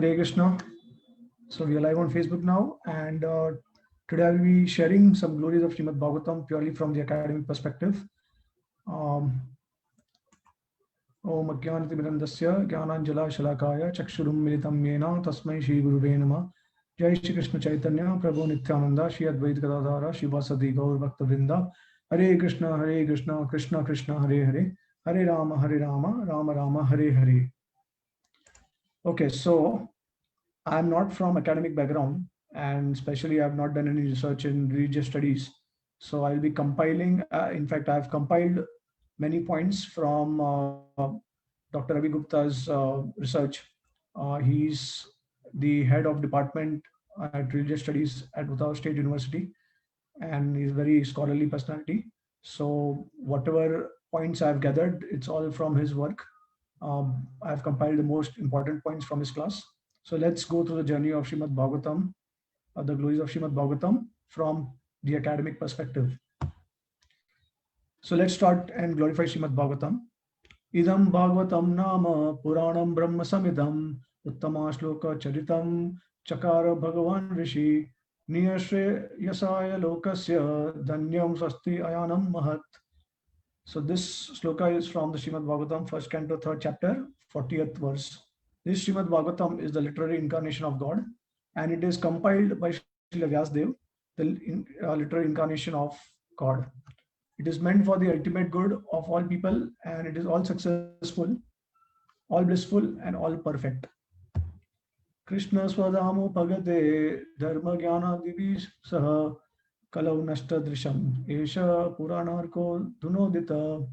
Hare Krishna. So we are live on Facebook now, and today I will be sharing some glories of Srimad Bhagavatam purely from the academic perspective. Om Ajnanatirmirandasya Jnananjala Shalakaya Chakshurum Militam Yena Tasmai Shri Gurave Namah. Jai Shri Krishna Chaitanya Prabhu Nityananda Shri Advait Gadadhara Shivasadi Gaur Bhakta Vrinda. Hare Krishna Krishna Krishna Hare Hare Hare Rama Rama Rama Hare Hare. Okay, so I'm not from academic background, and especially I've not done any research in religious studies. So I'll be compiling, in fact, I've compiled many points from Dr. Ravi Gupta's research. He's the head of department at religious studies at Uttar State University, and he's a very scholarly personality. So whatever points I've gathered, it's all from his work. I've compiled the most important points from his class. So let's go through the journey of Srimad Bhagavatam, the glories of Srimad Bhagavatam from the academic perspective. So let's start and glorify Srimad Bhagavatam. Idam Bhagavatam Nama Puranam Brahma Samidam Uttama Shloka Charitam Chakara Bhagavan Rishi Niyashre Yasaya Lokasya Dhanyam Swasti Ayanam Mahat. So this shloka is from the Srimad Bhagavatam, first canto, third chapter, 40th verse. This Srimad Bhagavatam is the literary incarnation of God, and it is compiled by Srila Vyasdev, the literary incarnation of God. It is meant for the ultimate good of all people, and it is all successful, all blissful, and all perfect. Krishna Swadamo Pagate Dharma Jnana Divi Saha Kalau Nashta Drisham Esha Puranarko Dunodita.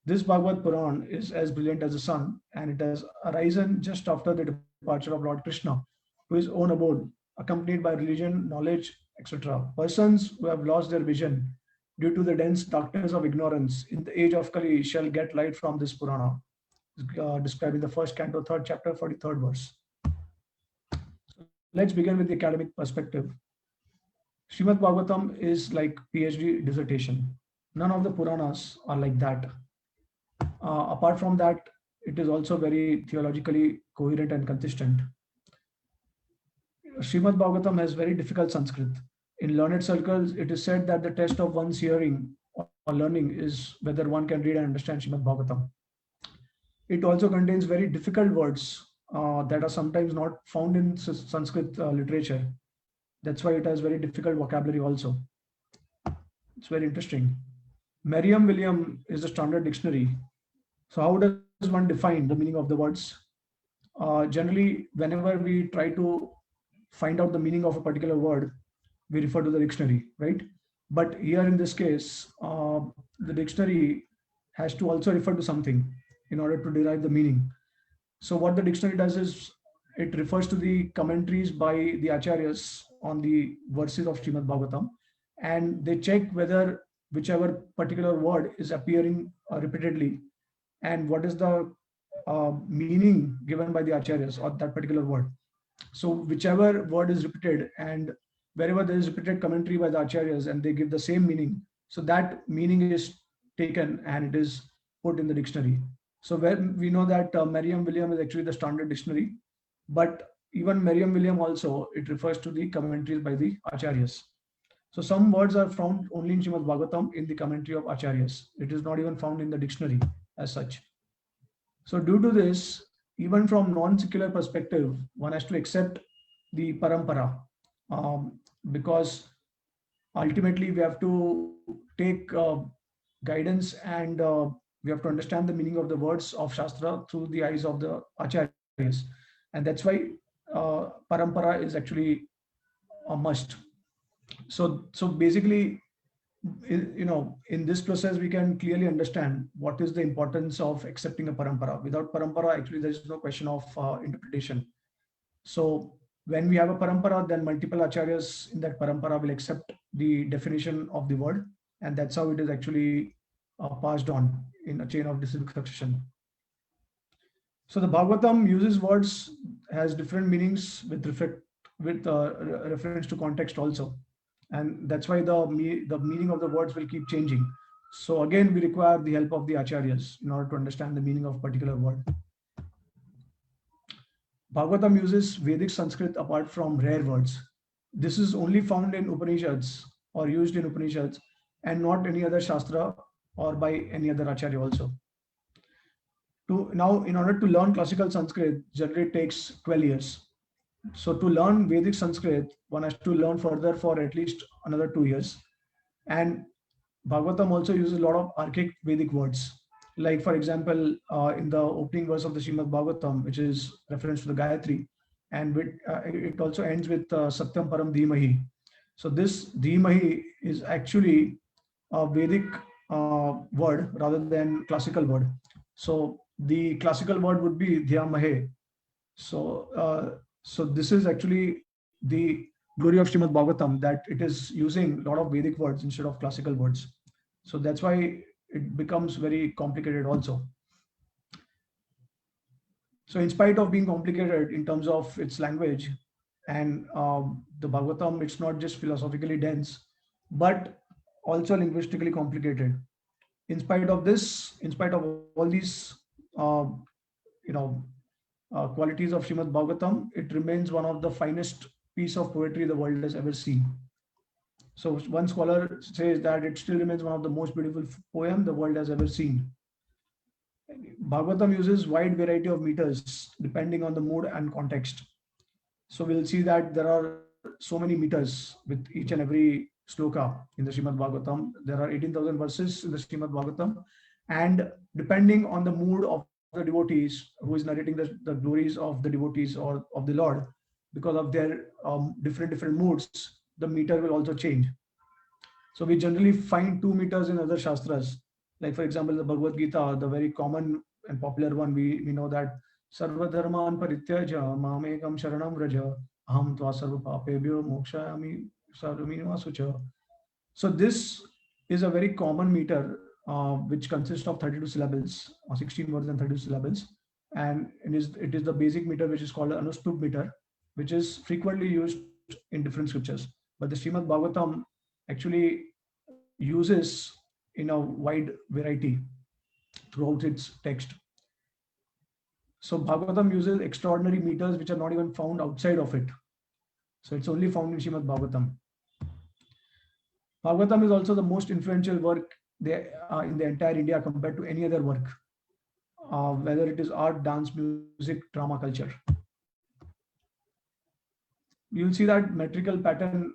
This Bhagavad Puran is as brilliant as the sun, and it has arisen just after the departure of Lord Krishna to his own abode, accompanied by religion, knowledge, etc. Persons who have lost their vision due to the dense darkness of ignorance in the age of Kali shall get light from this Purana, described in the first canto, third chapter, 43rd verse. Let's begin with the academic perspective. Srimad Bhagavatam is like PhD dissertation. None of the Puranas are like that. Apart from that, it is also very theologically coherent and consistent. Srimad Bhagavatam has very difficult Sanskrit. In learned circles, it is said that the test of one's hearing or learning is whether one can read and understand Srimad Bhagavatam. It also contains very difficult words that are sometimes not found in Sanskrit literature. That's why it has very difficult vocabulary also. It's very interesting. Merriam-Webster is the standard dictionary. So how does one define the meaning of the words? Generally, whenever we try to find out the meaning of a particular word, we refer to the dictionary, right? But here in this case, the dictionary has to also refer to something in order to derive the meaning. So what the dictionary does is it refers to the commentaries by the acharyas on the verses of Srimad Bhagavatam, and they check whether whichever particular word is appearing repeatedly and what is the meaning given by the acharyas or that particular word. So whichever word is repeated, and wherever there is repeated commentary by the acharyas and they give the same meaning, so that meaning is taken and it is put in the dictionary. So when we know that Merriam-Webster is actually the standard dictionary, but even Merriam-Webster also, it refers to the commentaries by the acharyas. So some words are found only in Srimad Bhagavatam in the commentary of acharyas. It is not even found in the dictionary as such. So due to this, even from non-secular perspective, one has to accept the parampara, because ultimately we have to take guidance, and we have to understand the meaning of the words of Shastra through the eyes of the acharyas. And that's why parampara is actually a must. So basically, in this process, we can clearly understand what is the importance of accepting a parampara. Without parampara, actually, there is no question of interpretation. So when we have a parampara, then multiple acharyas in that parampara will accept the definition of the word, and that's how it is actually passed on in a chain of disciplic succession. So the Bhagavatam uses words, has different meanings with reference to context also. And that's why the meaning of the words will keep changing. So again, we require the help of the acharyas in order to understand the meaning of a particular word. Bhagavatam uses Vedic Sanskrit apart from rare words. This is only found in Upanishads or used in Upanishads and not any other Shastra or by any other Acharya also. Now, in order to learn classical Sanskrit, generally takes 12 years. So to learn Vedic Sanskrit, one has to learn further for at least another 2 years. And Bhagavatam also uses a lot of archaic Vedic words. Like, for example, in the opening verse of the Srimad Bhagavatam, which is reference to the Gayatri, and it also ends with Satyam Param Dhimahi. So this Dhimahi is actually a Vedic word rather than classical word. So the classical word would be Dhyamahe. So this is actually the glory of Srimad Bhagavatam, that it is using a lot of Vedic words instead of classical words. So that's why it becomes very complicated also. So in spite of being complicated in terms of its language and the Bhagavatam, it's not just philosophically dense, but also linguistically complicated. In spite of this, in spite of all these, you know, qualities of Srimad Bhagavatam, it remains one of the finest piece of poetry the world has ever seen. So one scholar says that it still remains one of the most beautiful poem the world has ever seen. Bhagavatam uses wide variety of meters depending on the mood and context. So we'll see that there are so many meters with each and every sloka in the Srimad Bhagavatam. There are 18,000 verses in the Srimad Bhagavatam, and depending on the mood of the devotees who is narrating the glories of the devotees or of the Lord, because of their different moods, the meter will also change. So we generally find 2 meters in other shastras. Like, for example, the Bhagavad Gita, the very common and popular one, we know that Sarva Dharman Parityaja Mamekam Sharanam Raja Aham Tva Sarva Papebhyo Mokshayami Sarvamina Sucha. So this is a very common meter which consists of 32 syllables, or 16 words and 32 syllables. And it is the basic meter which is called Anustup meter, which is frequently used in different scriptures. But the Srimad Bhagavatam actually uses in a wide variety throughout its text. So Bhagavatam uses extraordinary meters which are not even found outside of it. So it's only found in Srimad Bhagavatam. Bhagavatam is also the most influential work in the entire India compared to any other work, whether it is art, dance, music, drama, culture. You'll see that metrical pattern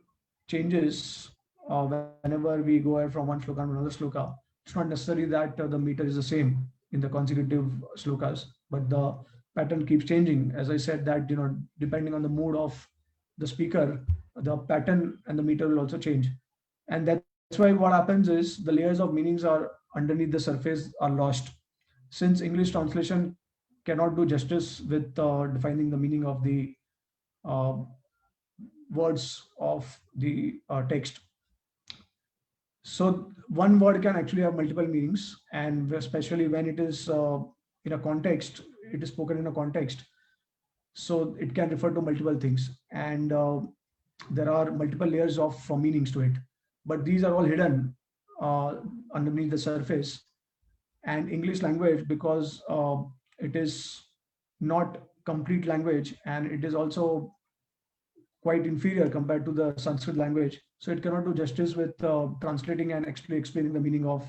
changes whenever we go from one sloka to another sloka. It's not necessary that the meter is the same in the consecutive slokas, but the pattern keeps changing. As I said, that depending on the mood of the speaker, the pattern and the meter will also change. And that's why what happens is the layers of meanings are underneath the surface are lost. Since English translation cannot do justice with defining the meaning of the words of the text. So one word can actually have multiple meanings, and especially when it is in a context, it is spoken in a context. So it can refer to multiple things, and there are multiple layers of meanings to it. But these are all hidden underneath the surface. And English language, because it is not complete language, and it is also quite inferior compared to the Sanskrit language. So it cannot do justice with translating and explaining the meaning of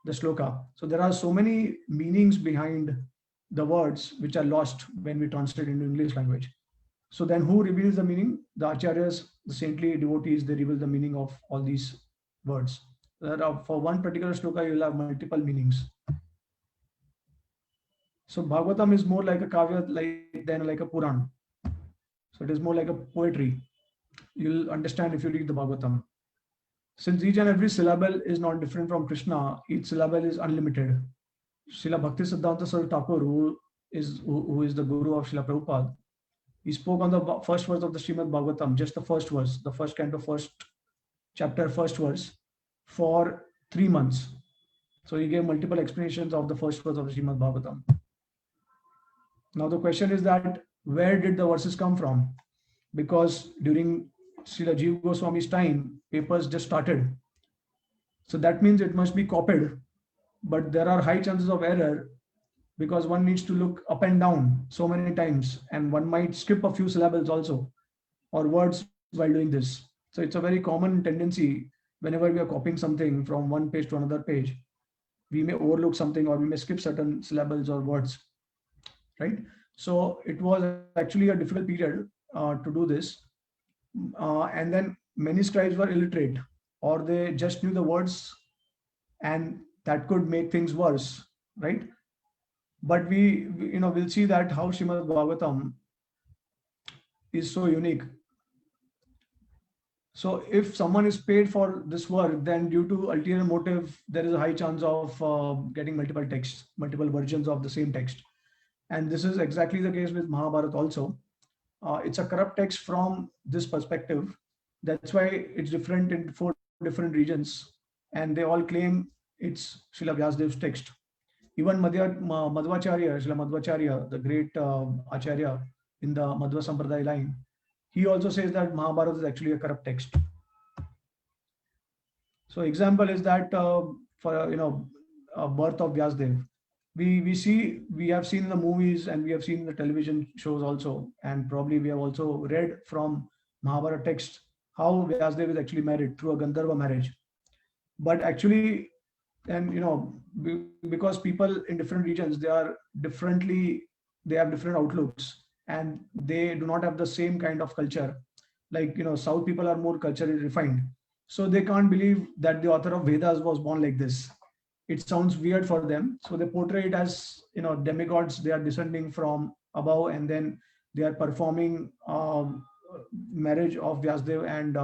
the sloka. So there are so many meanings behind the words which are lost when we translate into English language. So then who reveals the meaning? The acharyas, the saintly devotees, they reveal the meaning of all these words. For one particular sloka, you will have multiple meanings. So Bhagavatam is more like a kavya than like a Puran. So it is more like a poetry. You'll understand if you read the Bhagavatam. Since each and every syllable is not different from Krishna, each syllable is unlimited. Srila Bhakti Siddhanta Saraswati Thakur, who is the guru of Srila Prabhupada, he spoke on the first verse of the Srimad Bhagavatam, just the first verse, the first canto, first chapter, first verse, for 3 months. So he gave multiple explanations of the first verse of the Srimad Bhagavatam. Now the question is that where did the verses come from? Because during Srila Jiva Goswami's time, papers just started. So that means it must be copied. But there are high chances of error because one needs to look up and down so many times, and one might skip a few syllables also or words while doing this. So it's a very common tendency whenever we are copying something from one page to another page. We may overlook something or we may skip certain syllables or words, right? So it was actually a difficult period to do this. And then many scribes were illiterate, or they just knew the words, and that could make things worse, right? But we'll see that how Srimad Bhagavatam is so unique. So if someone is paid for this work, then due to ulterior motive, there is a high chance of getting multiple texts, multiple versions of the same text. And this is exactly the case with Mahabharata also. It's a corrupt text from this perspective. That's why it's different in 4 different regions, and they all claim it's Srila Vyasadev's text. Even Madhvacharya, Srila Madhvacharya, the great Acharya in the Madhva Sampradaya line, he also says that Mahabharata is actually a corrupt text. So example is that for birth of Vyasadev, we have seen the movies and we have seen the television shows also, and probably we have also read from Mahabharata text how Vyasadev is actually married through a Gandharva marriage. But actually, and because people in different regions, they have different outlooks, and they do not have the same kind of culture. Like South people are more culturally refined, so they can't believe that the author of Vedas was born like this. It sounds weird for them, so they portray it as demigods. They are descending from above, and then they are performing marriage of Vyasadev and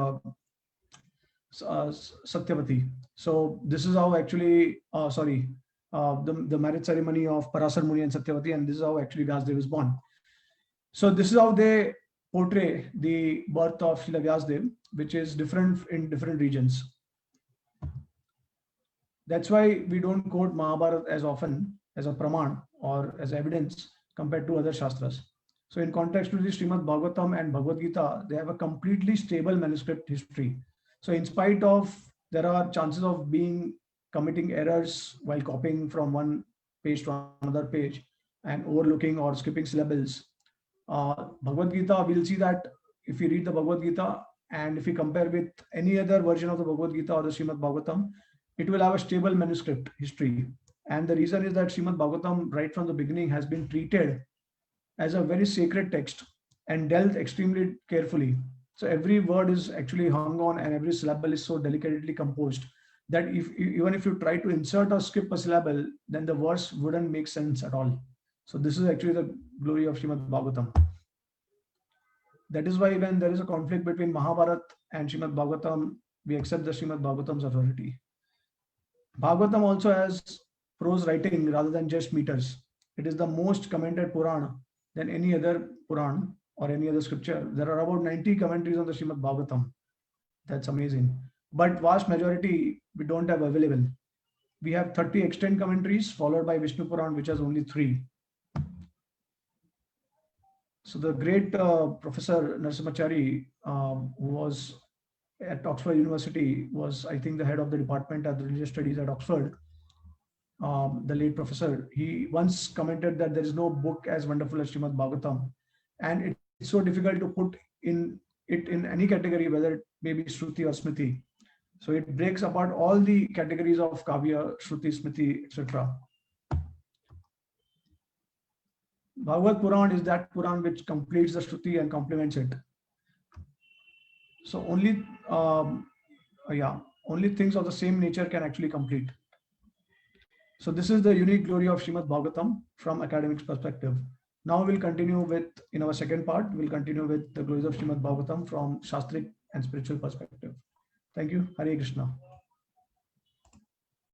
Satyavati. So this is how actually, the marriage ceremony of Parasar Muni and Satyavati, and this is how actually Vyasadev is born. So this is how they portray the birth of Srila Vyasadev, which is different in different regions. That's why we don't quote Mahabharata as often as a praman or as evidence compared to other shastras. So in context to the Srimad Bhagavatam and Bhagavad Gita, they have a completely stable manuscript history. So in spite of there are chances of committing errors while copying from one page to another page and overlooking or skipping syllables, Bhagavad Gita, we'll see that if you read the Bhagavad Gita and if you compare with any other version of the Bhagavad Gita or the Srimad Bhagavatam, it will have a stable manuscript history. And the reason is that Srimad Bhagavatam right from the beginning has been treated as a very sacred text and dealt extremely carefully. So every word is actually hung on, and every syllable is so delicately composed that even if you try to insert or skip a syllable, then the verse wouldn't make sense at all. So this is actually the glory of Srimad Bhagavatam. That is why when there is a conflict between Mahabharata and Srimad Bhagavatam, we accept the Srimad Bhagavatam's authority. Bhagavatam also has prose writing rather than just meters. It is the most commented Purana than any other Puran or any other scripture. There are about 90 commentaries on the Srimad Bhagavatam. That's amazing. But vast majority we don't have available. We have 30 extant commentaries followed by Vishnu Puran, which has only 3. So the great Professor Narasimhachari, who was at Oxford University, was I think the head of the department of religious studies at Oxford. The late professor, he once commented that there is no book as wonderful as Srimad Bhagavatam, and it's so difficult to put in any category, whether it may be Shruti or Smriti. So it breaks apart all the categories of Kavya, Shruti, Smriti, etc. Bhagavad Puran is that Puran which completes the Shruti and complements it. So only things of the same nature can actually complete. So this is the unique glory of Srimad Bhagavatam from academics perspective. Now we'll continue with, in our second part, we'll continue with the glories of Srimad Bhagavatam from Shastric and spiritual perspective. Thank you. Hare Krishna.